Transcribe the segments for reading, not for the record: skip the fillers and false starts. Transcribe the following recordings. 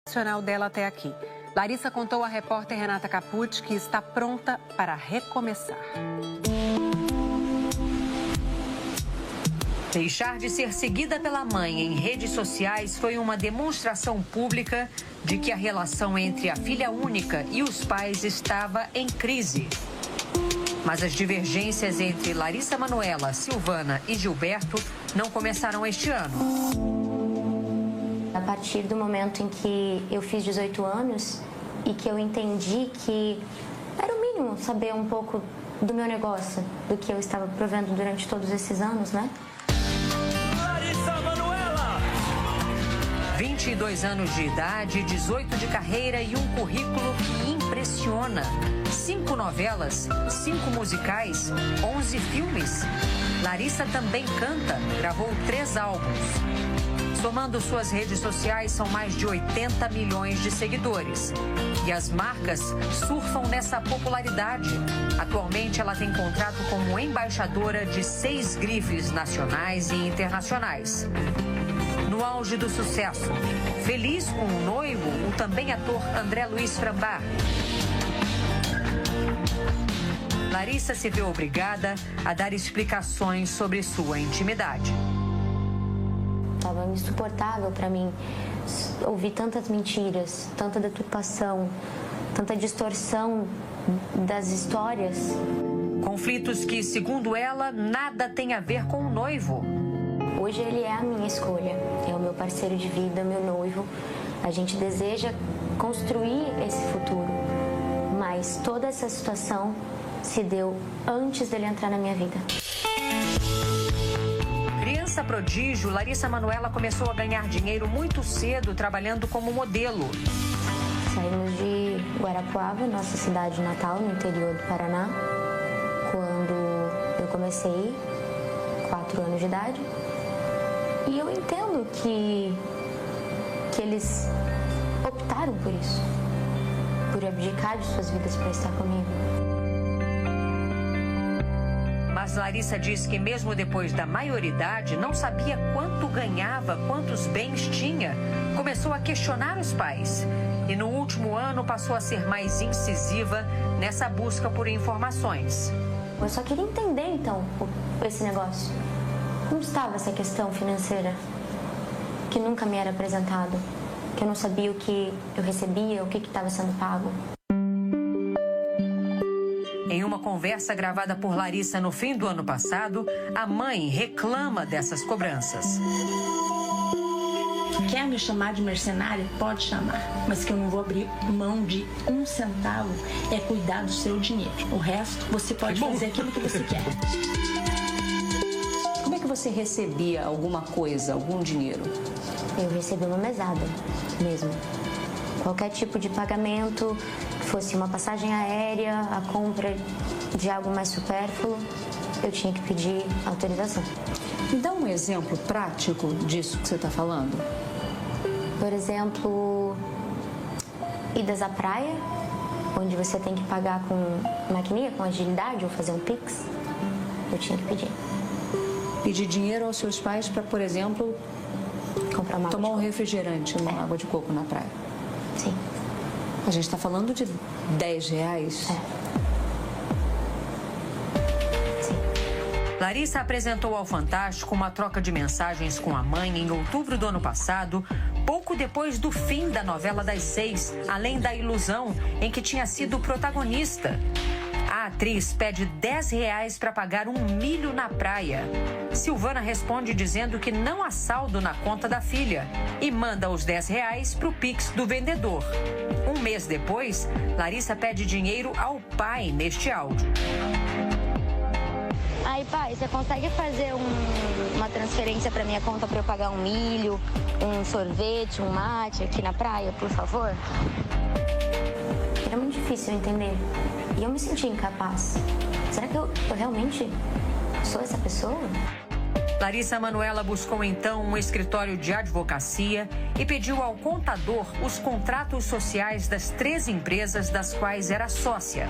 Nacional dela até aqui. Larissa contou à repórter Renata Capucci que está pronta para recomeçar. Deixar de ser seguida pela mãe em redes sociais foi uma demonstração pública de que a relação entre a filha única e os pais estava em crise. Mas as divergências entre Larissa Manoela, Silvana e Gilberto não começaram este ano. A partir do momento em que eu fiz 18 anos e que eu entendi que era o mínimo saber um pouco do meu negócio, do que eu estava provendo durante todos esses anos, né? Larissa Manoela! 22 anos de idade, 18 de carreira e um currículo que impressiona. 5 novelas, 5 musicais, 11 filmes. Larissa também canta, gravou 3 álbuns. Somando suas redes sociais, são mais de 80 milhões de seguidores. E as marcas surfam nessa popularidade. Atualmente, ela tem contrato como embaixadora de 6 grifes nacionais e internacionais. No auge do sucesso, feliz com o noivo, o também ator André Luiz Frambach. Larissa se vê obrigada a dar explicações sobre sua intimidade. Estava insuportável para mim ouvir tantas mentiras, tanta deturpação, tanta distorção das histórias. Conflitos que, segundo ela, nada tem a ver com o noivo. Hoje ele é a minha escolha, é o meu parceiro de vida, meu noivo. A gente deseja construir esse futuro, mas toda essa situação se deu antes dele entrar na minha vida. Criança prodígio, Larissa Manoela começou a ganhar dinheiro muito cedo trabalhando como modelo. Saímos de Guarapuava, nossa cidade natal, no interior do Paraná, quando eu comecei, 4 anos de idade. E eu entendo que eles optaram por isso, por abdicar de suas vidas para estar comigo. Mas Larissa diz que mesmo depois da maioridade, não sabia quanto ganhava, quantos bens tinha. Começou a questionar os pais. E no último ano passou a ser mais incisiva nessa busca por informações. Eu só queria entender, então, esse negócio. Como estava essa questão financeira que nunca me era apresentado, que eu não sabia o que eu recebia, o que estava sendo pago. Em uma conversa gravada por Larissa no fim do ano passado, a mãe reclama dessas cobranças. Quer me chamar de mercenária? Pode chamar, mas que eu não vou abrir mão de 1 centavo é cuidar do seu dinheiro. O resto, você pode fazer aquilo que você quer. Como é que você recebia alguma coisa, algum dinheiro? Eu recebi uma mesada mesmo. Qualquer tipo de pagamento, fosse uma passagem aérea, a compra de algo mais supérfluo, eu tinha que pedir autorização. Me dá um exemplo prático disso que você está falando. Por exemplo, idas à praia, onde você tem que pagar com maquininha, com agilidade, ou fazer um Pix, eu tinha que pedir. Pedir dinheiro aos seus pais para, por exemplo, tomar um refrigerante, uma água de coco na praia. Sim. A gente está falando de R$10. Sim. Larissa apresentou ao Fantástico uma troca de mensagens com a mãe em outubro do ano passado, pouco depois do fim da novela das 6, Além da Ilusão, em que tinha sido protagonista. A atriz pede R$10 para pagar 1 milho na praia. Silvana responde dizendo que não há saldo na conta da filha e manda os R$10 para o Pix do vendedor. Um mês depois, Larissa pede dinheiro ao pai neste áudio. Aí, pai, você consegue fazer uma transferência para minha conta para eu pagar 1 milho, um sorvete, um mate aqui na praia, por favor? Era muito difícil entender. E eu me senti incapaz. Será que eu realmente sou essa pessoa? Larissa Manoela buscou então um escritório de advocacia e pediu ao contador os contratos sociais das 3 empresas das quais era sócia.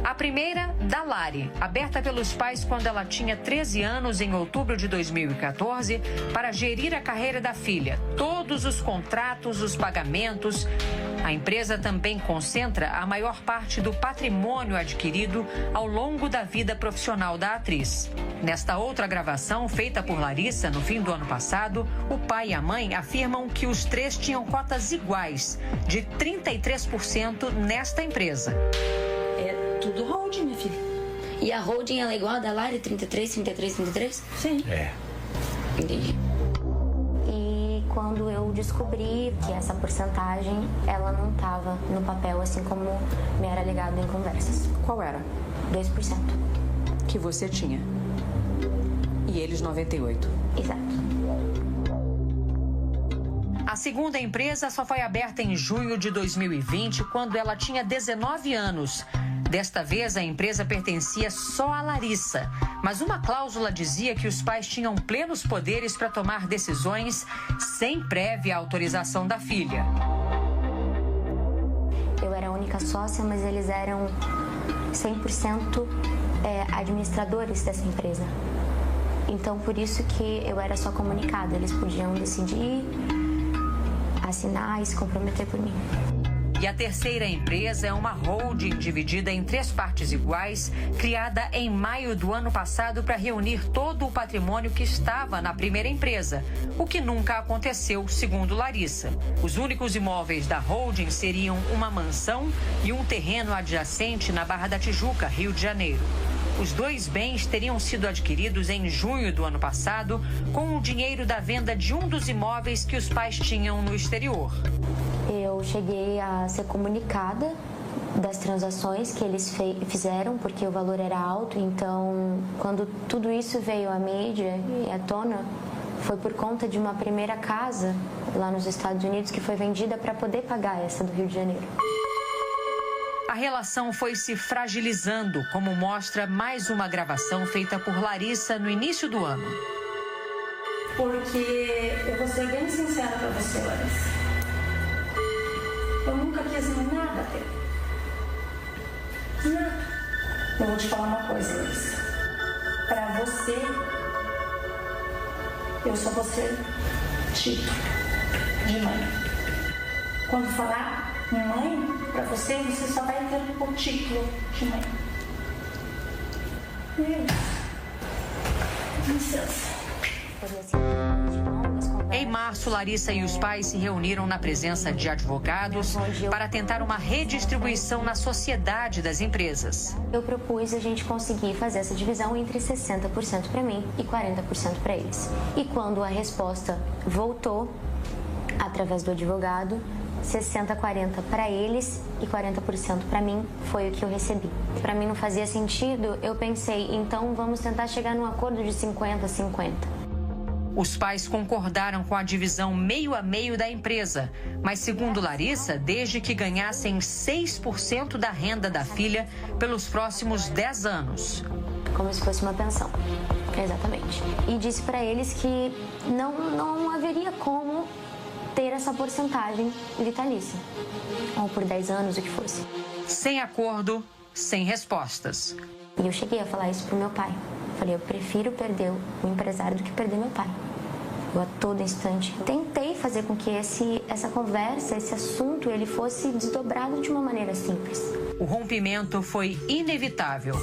A primeira, Dalari, aberta pelos pais quando ela tinha 13 anos em outubro de 2014, para gerir a carreira da filha, todos os contratos, os pagamentos. A empresa também concentra a maior parte do patrimônio adquirido ao longo da vida profissional da atriz. Nesta outra gravação, feita por Larissa no fim do ano passado, o pai e a mãe afirmam que os três tinham cotas iguais, de 33% nesta empresa. É tudo holding, minha filha. E a holding ela é igual a da Lari, 33, 33, 33? Sim. Entendi. E quando eu descobri que essa porcentagem, ela não estava no papel, assim como me era alegado em conversas. Qual era? 2%. Que você tinha. E eles 98%. Exato. A segunda empresa só foi aberta em junho de 2020, quando ela tinha 19 anos. Desta vez, a empresa pertencia só a Larissa, mas uma cláusula dizia que os pais tinham plenos poderes para tomar decisões sem prévia autorização da filha. Eu era a única sócia, mas eles eram 100% administradores dessa empresa. Então, por isso que eu era só comunicada. Eles podiam decidir, assinar e se comprometer por mim. E a terceira empresa é uma holding dividida em 3 partes iguais, criada em maio do ano passado para reunir todo o patrimônio que estava na primeira empresa, o que nunca aconteceu, segundo Larissa. Os únicos imóveis da holding seriam uma mansão e um terreno adjacente na Barra da Tijuca, Rio de Janeiro. Os 2 bens teriam sido adquiridos em junho do ano passado com o dinheiro da venda de um dos imóveis que os pais tinham no exterior. Eu cheguei a ser comunicada das transações que eles fizeram, porque o valor era alto. Então, quando tudo isso veio à mídia e à tona, foi por conta de uma primeira casa lá nos Estados Unidos que foi vendida para poder pagar essa do Rio de Janeiro. A relação foi se fragilizando, como mostra mais uma gravação feita por Larissa no início do ano. Porque eu vou ser bem sincera pra você, Larissa. Eu nunca quis nada dele. Nada. Eu vou te falar uma coisa, Larissa. Pra você, eu só vou ser título de mãe. Quando falar mãe, pra você, você só vai ter o título de mãe. E é isso. Licença. Em março, Larissa e os pais se reuniram na presença de advogados para tentar uma redistribuição na sociedade das empresas. Eu propus a gente conseguir fazer essa divisão entre 60% para mim e 40% para eles. E quando a resposta voltou, através do advogado, 60-40 para eles e 40% para mim foi o que eu recebi. Para mim não fazia sentido, eu pensei, então vamos tentar chegar num acordo de 50-50. Os pais concordaram com a divisão meio a meio da empresa, mas segundo Larissa, desde que ganhassem 6% da renda da filha pelos próximos 10 anos. Como se fosse uma pensão, exatamente. E disse para eles que não haveria como ter essa porcentagem vitalícia, ou por 10 anos, o que fosse. Sem acordo, sem respostas. E eu cheguei a falar isso pro meu pai. Falei, eu prefiro perder o empresário do que perder meu pai. Eu a todo instante tentei fazer com que essa conversa, esse assunto, ele fosse desdobrado de uma maneira simples. O rompimento foi inevitável.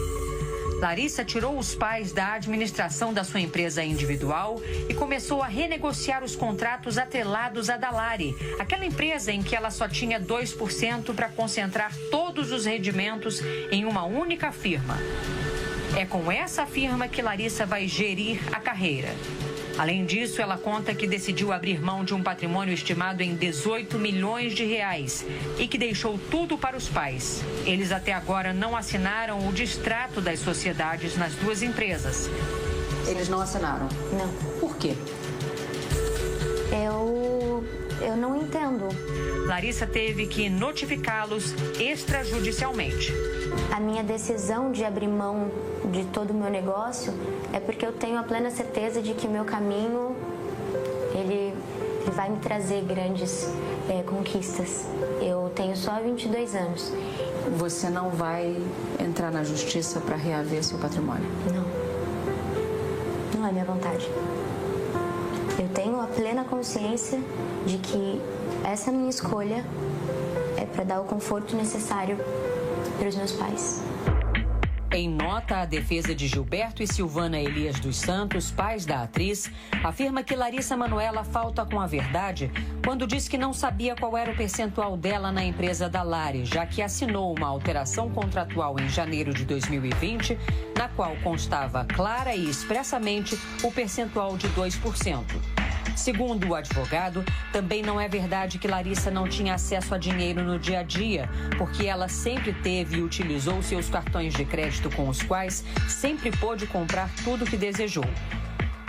Larissa tirou os pais da administração da sua empresa individual e começou a renegociar os contratos atrelados à Dalari, aquela empresa em que ela só tinha 2% para concentrar todos os rendimentos em uma única firma. É com essa firma que Larissa vai gerir a carreira. Além disso, ela conta que decidiu abrir mão de um patrimônio estimado em 18 milhões de reais e que deixou tudo para os pais. Eles até agora não assinaram o distrato das sociedades nas 2 empresas. Eles não assinaram? Não. Por quê? Eu não entendo. Larissa teve que notificá-los extrajudicialmente. A minha decisão de abrir mão de todo o meu negócio é porque eu tenho a plena certeza de que o meu caminho ele vai me trazer grandes conquistas. Eu tenho só 22 anos. Você não vai entrar na justiça para reaver seu patrimônio? Não é minha vontade. Eu tenho a plena consciência de que essa minha escolha é para dar o conforto necessário para os meus pais. Em nota, a defesa de Gilberto e Silvana Elias dos Santos, pais da atriz, afirma que Larissa Manoela falta com a verdade quando diz que não sabia qual era o percentual dela na empresa da Lari, já que assinou uma alteração contratual em janeiro de 2020, na qual constava clara e expressamente o percentual de 2%. Segundo o advogado, também não é verdade que Larissa não tinha acesso a dinheiro no dia a dia, porque ela sempre teve e utilizou seus cartões de crédito com os quais sempre pôde comprar tudo o que desejou.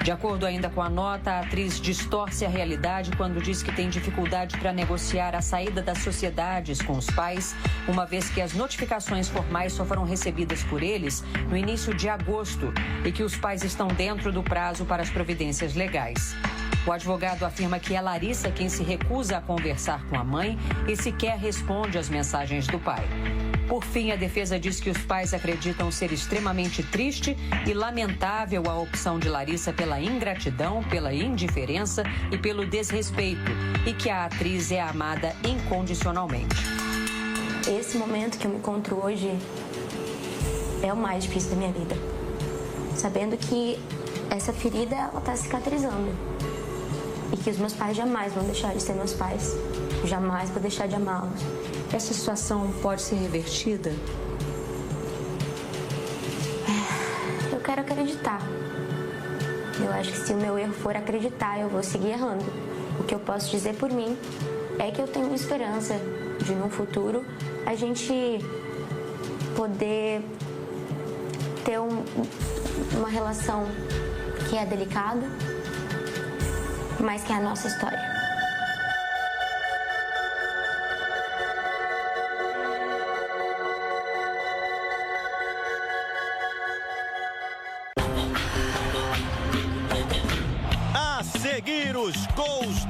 De acordo ainda com a nota, a atriz distorce a realidade quando diz que tem dificuldade para negociar a saída das sociedades com os pais, uma vez que as notificações formais só foram recebidas por eles no início de agosto e que os pais estão dentro do prazo para as providências legais. O advogado afirma que é Larissa quem se recusa a conversar com a mãe e sequer responde às mensagens do pai. Por fim, a defesa diz que os pais acreditam ser extremamente triste e lamentável a opção de Larissa pela ingratidão, pela indiferença e pelo desrespeito, e que a atriz é amada incondicionalmente. Esse momento que eu me encontro hoje é o mais difícil da minha vida. Sabendo que essa ferida, ela está cicatrizando. E que os meus pais jamais vão deixar de ser meus pais. Jamais vou deixar de amá-los. Essa situação pode ser revertida? Eu quero acreditar. Eu acho que se o meu erro for acreditar, eu vou seguir errando. O que eu posso dizer por mim é que eu tenho esperança de, no futuro, a gente poder ter uma relação que é delicada, mas que é a nossa história. A seguir os gols do